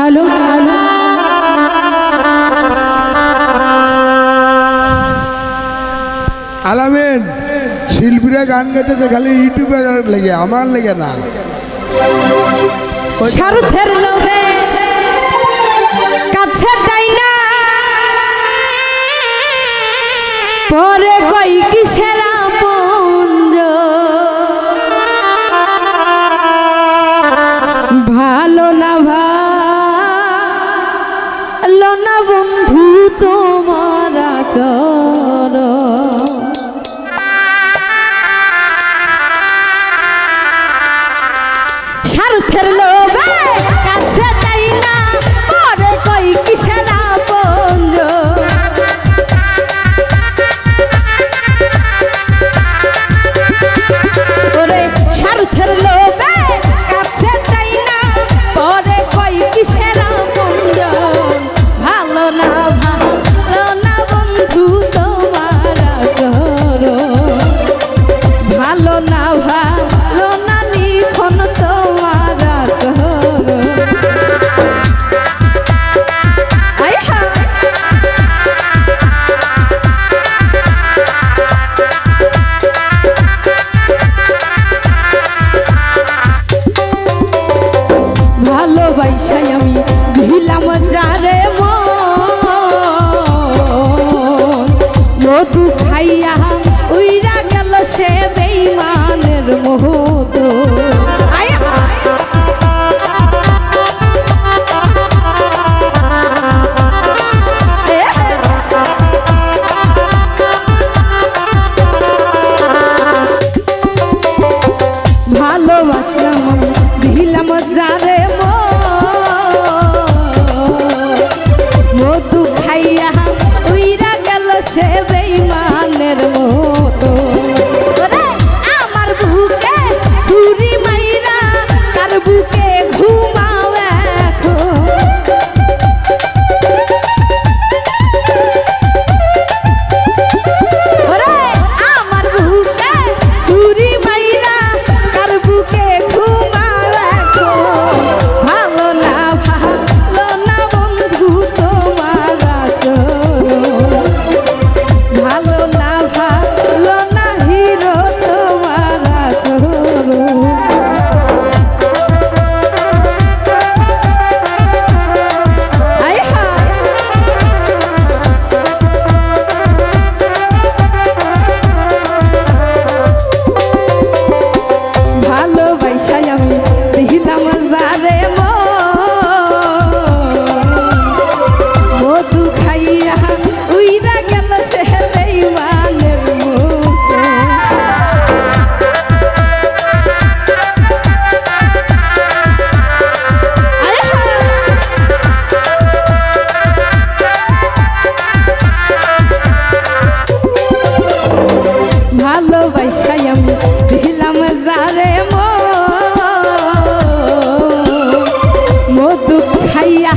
মালুম মালুম আলামিন শিল্পীরা গান গাইতে খালি ইউটিউবে লেগে আমার লেগে না স্বার্থের লোভে কাছে টাইনা পরে কই কিসের পুঞ্জ ভালো না ভালো না বন্ধু তোমার আচরণ স্বার্থের লোভে কাছে টাইনা পরে কই কিসের পুঞ্জ স্বার্থের লোভে কাছে টাইনা পরে কই কিসের পুঞ্জ ভালো না বন্ধু তোমার আচরণ ভালো না লিখন তোমার আচরণ ভালোবাসাই আমি দিলাম যারে মধু খাইয়া উইরা গেল সে বেঈমানের মোহত ভালোবাসলাম দিলাম যারে মধু খাইয়া উইরা গেল সে বেঈমানের মতো আমার বুকে ছুরি মাইরা তার বুকে ঘুমাও এখন আমার বুকে ছুরি মাইরা তার বুকে ঘুমাও এখন ভালো না বন্ধু তোমার আচরণ ভালো না হিরো তোমার আচরণ ভালোবাসাই আমি দিলাম যারে মধু খাইয়া উইরা গেল সে বেঈমানের মতো ভালোবাসাই আমি দিলাম যারে মধু খাইয়া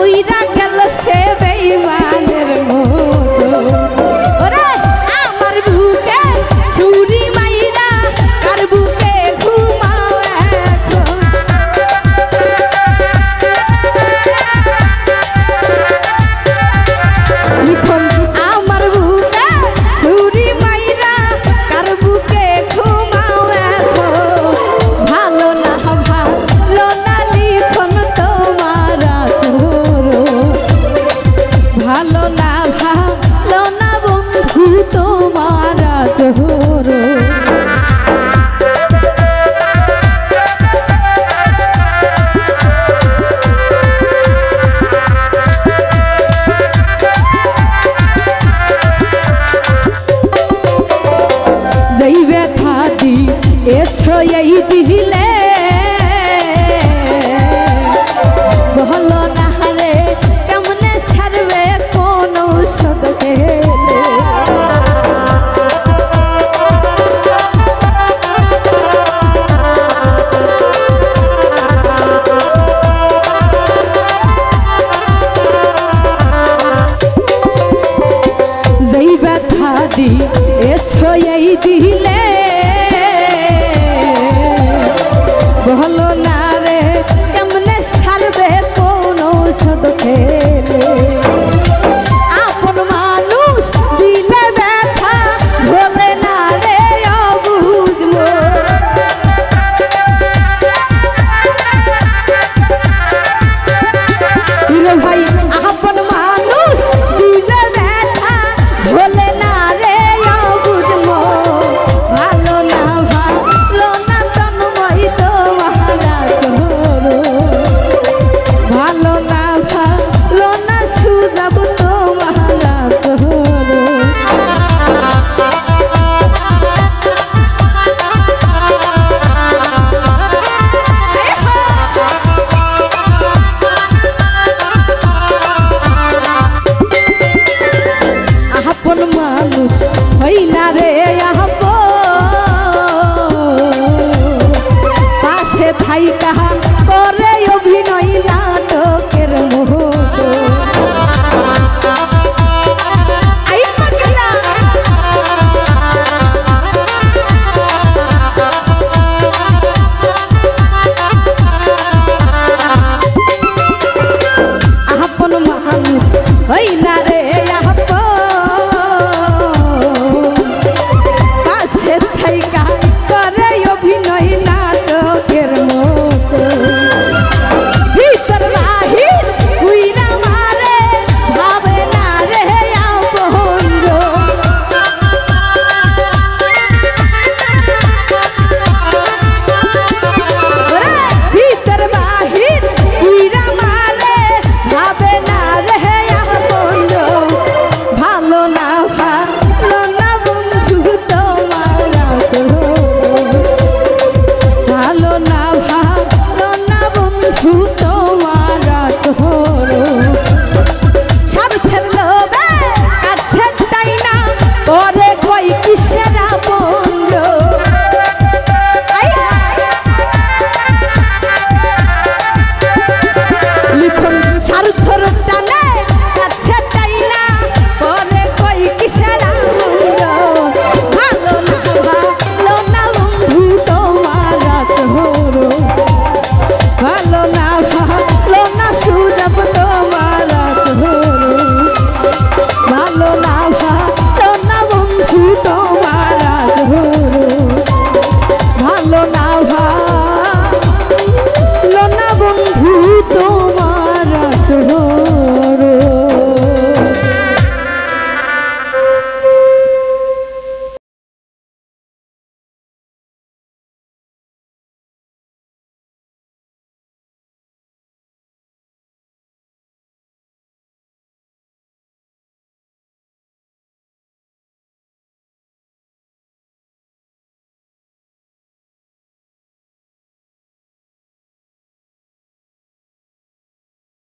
উইরা গেল সে